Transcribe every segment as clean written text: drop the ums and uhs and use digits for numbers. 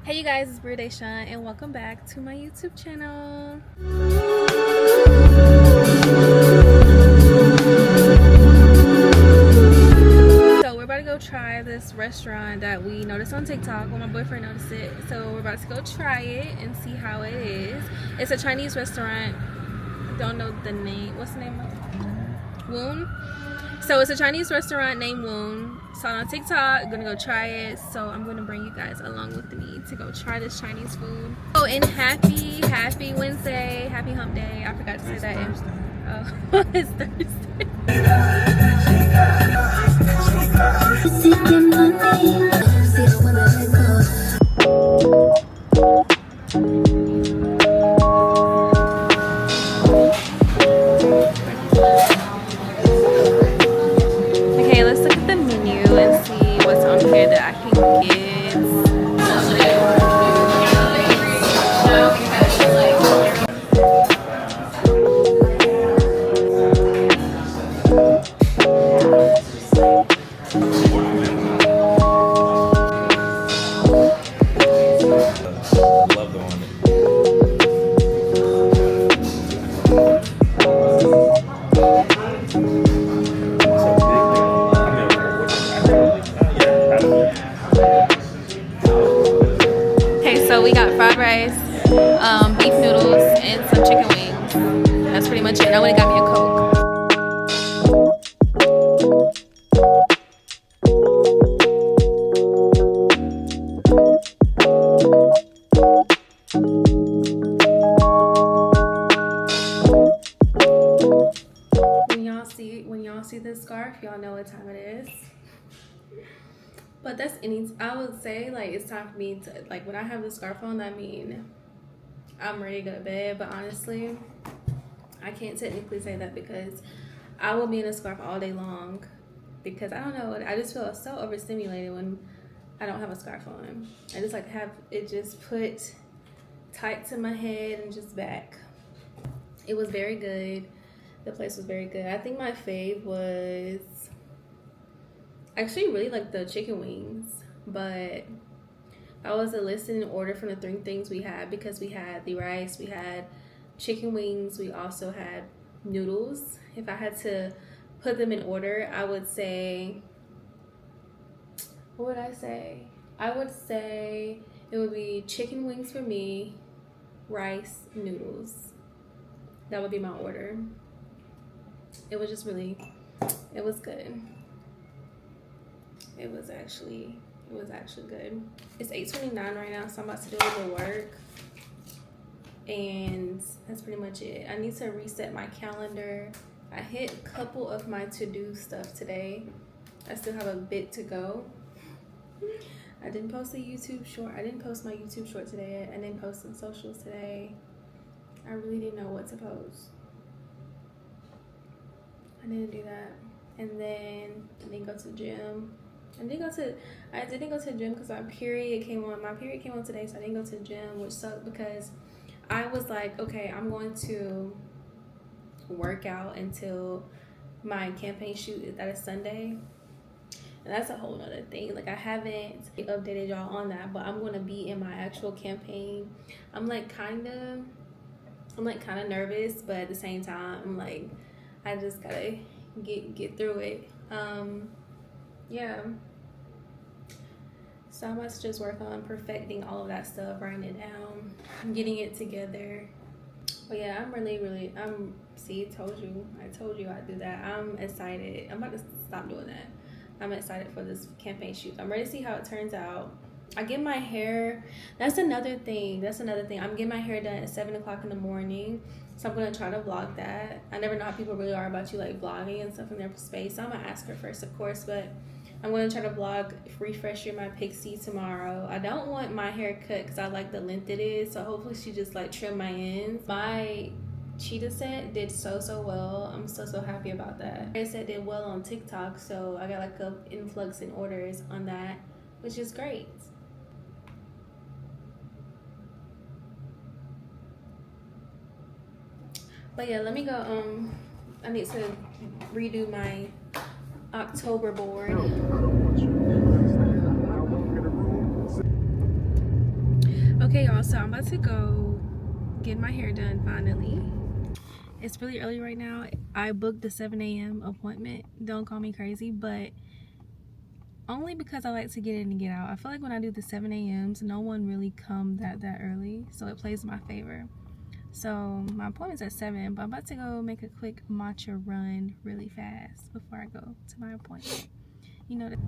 Hey you guys, it's Brea Daeshon and welcome back to my YouTube channel. So we're about to go try this restaurant that we noticed on TikTok. Well, my boyfriend noticed it. So we're about to go try it and see how it is. It's a Chinese restaurant. Don't know the name. What's the name of it? Woon. So it's a Chinese restaurant named Woon. Saw it on TikTok. Gonna go try it. So I'm gonna bring you guys along with me to go try this Chinese food. Oh, and happy Wednesday, happy hump day. I forgot to say that. Oh, it's Thursday. Okay, let's look at the menu and see what's on here that I can get. So we got fried rice, beef noodles, and some chicken wings. That's pretty much it. I would've got me a Coke. When y'all see this scarf, y'all know what time it is. But I would say like it's time for me to, like, when I have the scarf on, I mean I'm ready to go to bed. But honestly, I can't technically say that because I will be in a scarf all day long because I don't know, I just feel so overstimulated when I don't have a scarf on. I just like to have it just put tight to my head and just back. It was very good. The place was very good. I think my fave was actually really like the chicken wings, but I was a listen and order from the 3 things we had, because we had the rice, we had chicken wings, we also had noodles. If I had to put them in order, I would say, what would I say? I would say it would be chicken wings for me, rice, noodles. That would be my order. It was just really, it was good. It was actually good. It's 8:29 right now, so I'm about to do a little work, and that's pretty much it. I need to reset my calendar. I hit a couple of my to-do stuff today. I still have a bit to go. I didn't post a YouTube short. I didn't post my YouTube short today. I didn't post some socials today. I really didn't know what to post. I didn't do that. And then I didn't go to the gym. I didn't go to the gym because my period came on. My period came on today, so I didn't go to the gym, which sucked because I was like, okay, I'm going to work out until my campaign shoot. That is Sunday. And that's a whole nother thing. Like, I haven't updated y'all on that, but I'm going to be in my actual campaign. I'm kind of nervous, but at the same time, I'm like, I just gotta get through it. Yeah, so I'm about to just work on perfecting all of that stuff, writing it down, getting it together. But yeah, I told you I'd do that. I'm excited. I'm about to stop doing that. I'm excited for this campaign shoot. I'm ready to see how it turns out. I get my hair, that's another thing. I'm getting my hair done at 7 o'clock in the morning. So I'm gonna try to vlog that. I never know how people really are about you like vlogging and stuff in their space. So I'm gonna ask her first, of course, but I'm gonna try to vlog refreshing my Pixie tomorrow. I don't want my hair cut because I like the length it is. So hopefully she just like trim my ends. My cheetah set did so well. I'm so happy about that. My set did well on TikTok, so I got like an influx in orders on that, which is great. But yeah, let me go. I need to redo my October board. Okay, y'all, so I'm about to go get my hair done finally. It's really early right now. I booked the 7 a.m. appointment. Don't call me crazy, but only because I like to get in and get out. I feel like when I do the 7 a.m.s, no one really come that early, so it plays in my favor. So my appointment's at 7, but I'm about to go make a quick matcha run really fast before I go to my appointment. You know that.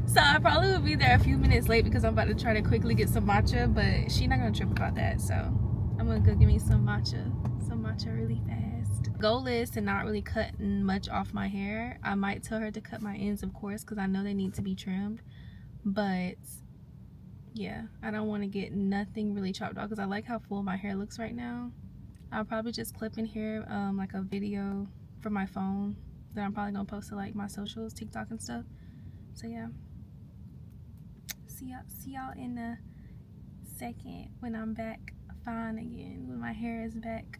So I probably will be there a few minutes late because I'm about to try to quickly get some matcha, but she's not gonna trip about that. So I'm gonna go get me some matcha really fast. Goal is to not really cut much off my hair. I might tell her to cut my ends, of course, because I know they need to be trimmed. But yeah, I don't want to get nothing really chopped off because I like how full my hair looks right now. I'll probably just clip in here like a video from my phone that I'm probably gonna post to like my socials, TikTok and stuff. So yeah, see y'all in a second when I'm back fine again, when my hair is back.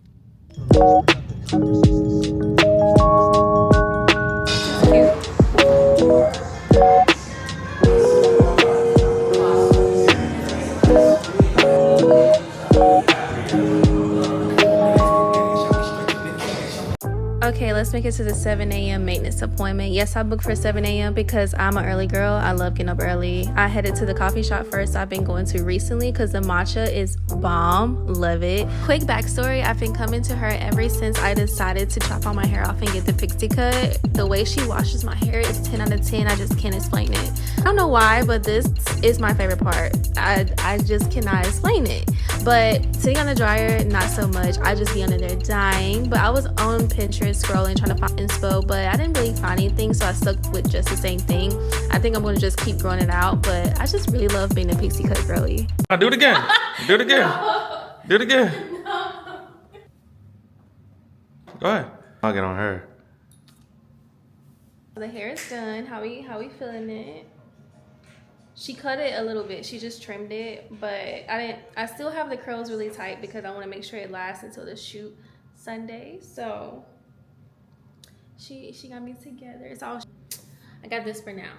Okay, let's make it to the 7 a.m. maintenance appointment. Yes, I booked for 7 a.m. because I'm an early girl. I love getting up early. I headed to the coffee shop first I've been going to recently because the matcha is bomb. Love it. Quick backstory, I've been coming to her ever since I decided to chop all my hair off and get the pixie cut. The way she washes my hair is 10 out of 10. I just can't explain it. I don't know why, but this is my favorite part. I just cannot explain it. But sitting on the dryer, not so much. I just be under there dying. But I was on Pinterest scrolling, trying to find inspo, but I didn't really find anything, so I stuck with just the same thing. I think I'm going to just keep growing it out, but I just really love being a pixie cut girly. I'll do it again. Do it again. No. Do it again. No. Go ahead. I'll get on her. The hair is done. How we feeling it? She cut it a little bit. She just trimmed it, but I still have the curls really tight because I want to make sure it lasts until the shoot Sunday. So she got me together. It's all I got this for now.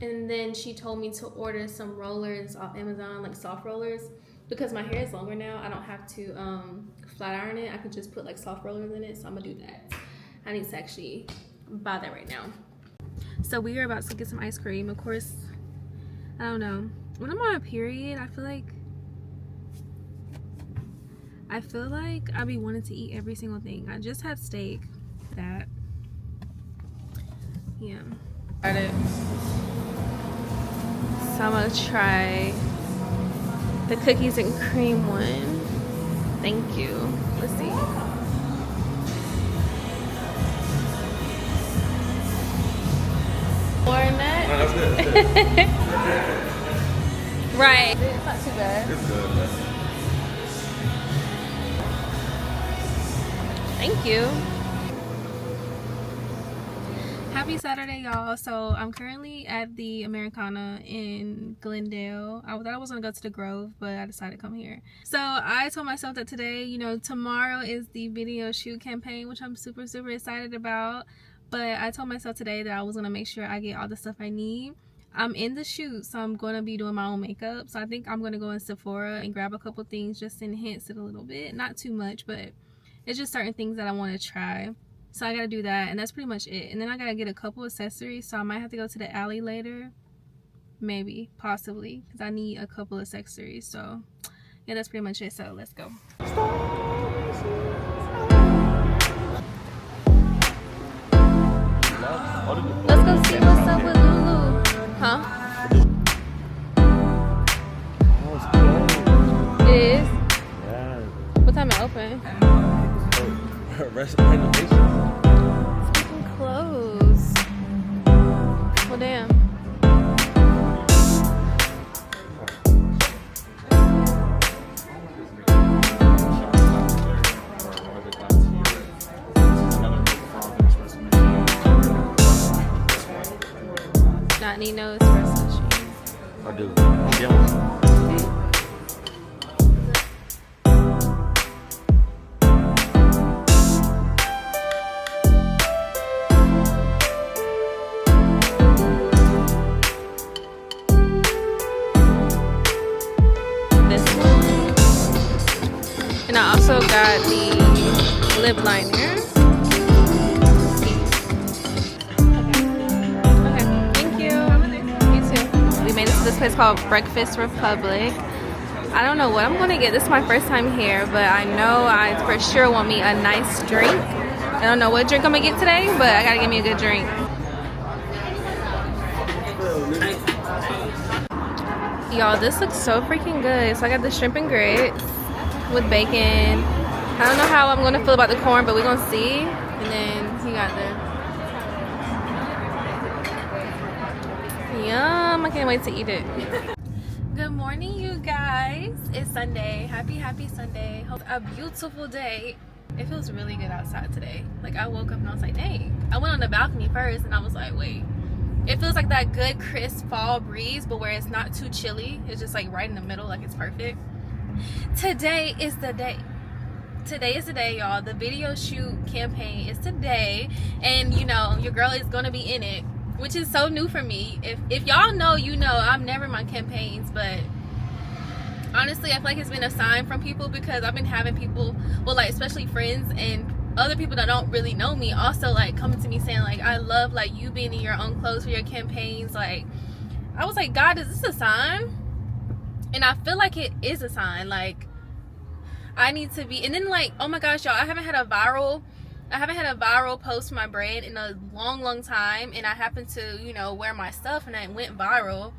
And then she told me to order some rollers off Amazon, like soft rollers, because my hair is longer now. I don't have to flat iron it. I could just put like soft rollers in it. So I'm gonna do that. I need to actually buy that right now. So we are about to get some ice cream. Of course, I don't know. When I'm on a period, I feel like I be wanting to eat every single thing. I just had steak. That. Yeah. Got it. So I'm gonna try the cookies and cream one. Thank you. Let's see. More than that? No, that's good. Right. It's not too bad. It's good, man. Thank you. Happy Saturday, y'all. So I'm currently at the Americana in Glendale. I thought I was gonna go to the Grove, but I decided to come here. So I told myself that today, you know, tomorrow is the video shoot campaign, which I'm super excited about. But I told myself today that I was gonna make sure I get all the stuff I need. I'm in the shoot, so I'm gonna be doing my own makeup. So I think I'm gonna go in Sephora and grab a couple things just to enhance it a little bit. Not too much, but it's just certain things that I want to try. So I gotta do that, and that's pretty much it. And then I gotta get a couple accessories, so I might have to go to the alley later. Maybe, possibly, because I need a couple of accessories. So yeah, that's pretty much it. So let's go. Let's go see what's up with Lulu. Huh? It is? Yeah. What time it open? Renovation. It's fucking closed. Well, damn. Not need no espresso machine. I do. Get one. this one. And I also got the lip liner. Okay, thank you. You too. We made it to this place called Breakfast Republic. I don't know what I'm gonna get. This is my first time here, but I know I for sure want me a nice drink. I don't know what drink I'm gonna get today, but I gotta get me a good drink. Y'all, this looks so freaking good. So I got the shrimp and grits with bacon. I don't know how I'm gonna feel about the corn, but we're gonna see. And then he got the yum. I can't wait to eat it. Good morning, you guys. It's Sunday. Happy Sunday. Hope a beautiful day. It feels really good outside today. Like I woke up and I was like, dang. I went on the balcony first and I was like, wait. It feels like that good crisp fall breeze, but where it's not too chilly. It's just like right in the middle, like it's perfect. Today is the day. Today is the day, y'all. The video shoot campaign is today. And you know, your girl is gonna be in it, which is so new for me. If y'all know, you know, I'm never in my campaigns, but honestly, I feel like it's been a sign from people because I've been having people, well, like especially friends and other people that don't really know me also like coming to me saying like, I love like you being in your own clothes for your campaigns. Like I was like, God, is this a sign? And I feel like it is a sign. Like I need to be. And then like, oh my gosh, y'all, I haven't had a viral post for my brand in a long time, and I happened to, you know, wear my stuff and it went viral.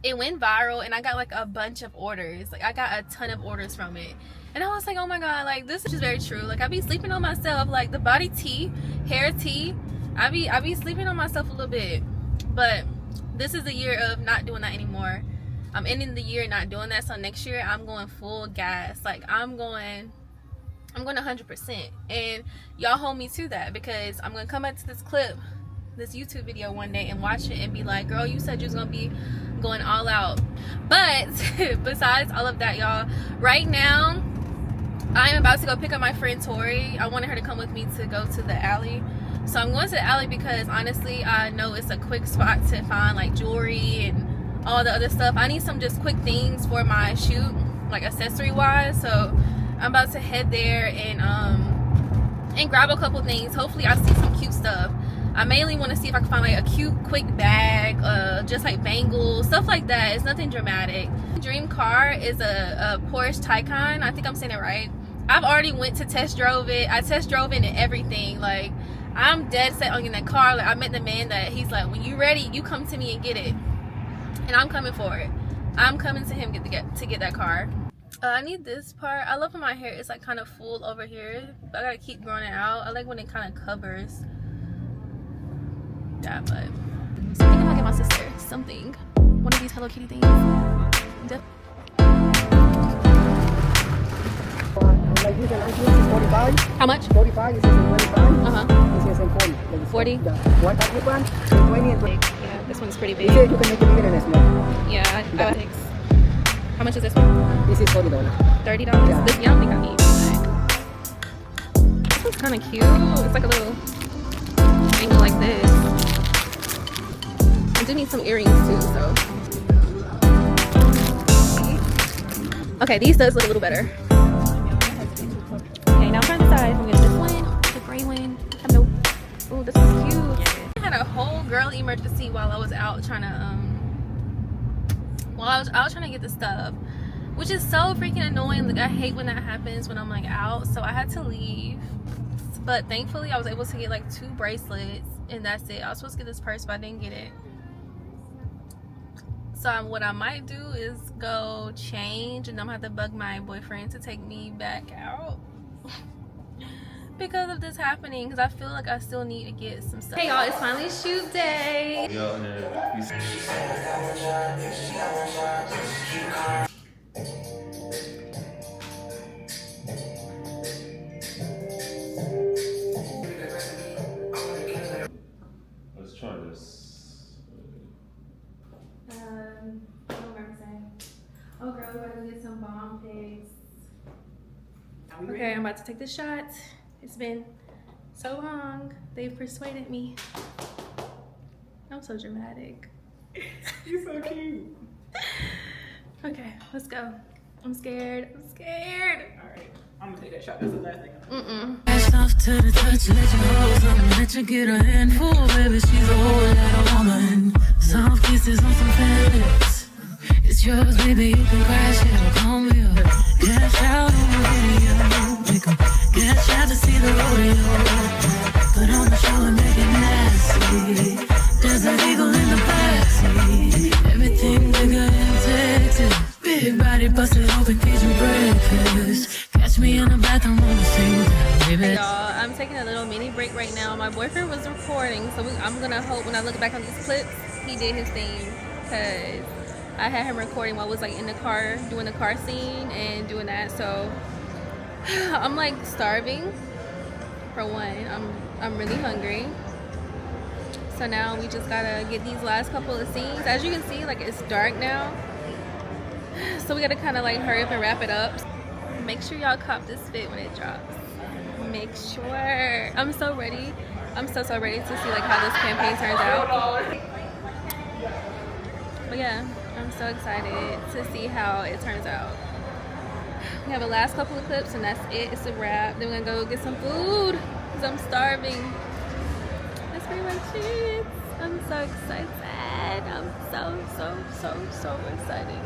It went viral and I got like a bunch of orders. Like I got a ton of orders from it. And I was like, oh my God, like this is just very true. Like I be sleeping on myself, like the body tea, hair tea. I be sleeping on myself a little bit. But this is the year of not doing that anymore. I'm ending the year not doing that. So next year I'm going full gas. Like I'm going 100%. And y'all hold me to that because I'm gonna come back to this clip, this YouTube video one day and watch it and be like, girl, you said you was gonna be going all out. But besides all of that, y'all, right now I'm about to go pick up my friend Tori. I wanted her to come with me to go to the alley. So I'm going to the alley because honestly I know it's a quick spot to find like jewelry and all the other stuff. I need some just quick things for my shoot, like accessory wise. So I'm about to head there and grab a couple things. Hopefully I see some cute stuff. I mainly want to see if I can find like a cute quick bag, just like bangles, stuff like that. It's nothing dramatic. Dream car is a Porsche Taycan. I think I'm saying it right. I've already went to test drove it. I test drove it and everything. Like I'm dead set on getting that car. Like I met the man that he's like, when you ready, you come to me and get it. And I'm coming for it. I'm coming to him to get that car. I need this part. I love when my hair is like kind of full over here, but I gotta keep growing it out. I like when it kind of covers that. But so I think I'll get my sister something, one of these Hello Kitty things. Like this, and this is 45. How much? 45, this is 25. This is 40. Like 40? Yeah. One packet one, 20 and 20. Yeah, this one's pretty big. You can make it bigger and small. Yeah, I think. How much is this one? This is $40. $30? Yeah. This, yeah, I don't think I need it. This one's kind of cute. It's like a little angle like this. I do need some earrings too, so. Okay, these does look a little better. Okay, now I'm trying to decide if I'm gonna get this one or the gray one. I know. Oh, this is cute. I had a whole girl emergency while I was out trying to I was trying to get the stuff, which is so freaking annoying. Like I hate when that happens when I'm like out, so I had to leave. But thankfully I was able to get like 2 bracelets and that's it. I was supposed to get this purse but I didn't get it. So what I might do is go change and I'm gonna have to bug my boyfriend to take me back out because of this happening, because I feel like I still need to get some stuff. Hey y'all, it's finally shoot day. Let's try this. What am I saying? Oh girl, we gotta get some bomb pigs. Okay, I'm about to take the shot. It's been so long. They've persuaded me. I'm so dramatic. You're so cute. Okay, let's go. I'm scared. I'm scared. Alright, I'm gonna take that shot. That's the last thing. Soft to the touch, let you hold something, let you get a handful, baby. She's a whole lot of woman. Soft kisses on some fan lips. It's yours, baby. You can crash it, come here. Cash out on the video. Make 'em cash out to see the rodeo. Put on the show and make it nasty. There's an eagle in the backseat. Everything bigger and Texas. Big body busted open, Cajun breakfast. Catch me in the bathroom on the same time, baby. Y'all, I'm taking a little mini break right now. My boyfriend was recording, so I'm gonna hope when I look back on these clips, he did his thing, because I had him recording while I was like in the car, doing the car scene and doing that. So I'm like starving, for one. I'm really hungry. So now we just gotta get these last couple of scenes. As you can see, like it's dark now. So we gotta kind of like hurry up and wrap it up. Make sure y'all cop this fit when it drops. Make sure. I'm so ready. I'm so ready to see like how this campaign turns out. But yeah, I'm so excited to see how it turns out. We have a last couple of clips and that's it. It's a wrap. Then we're gonna go get some food because I'm starving. That's pretty much it. I'm so excited. I'm so excited.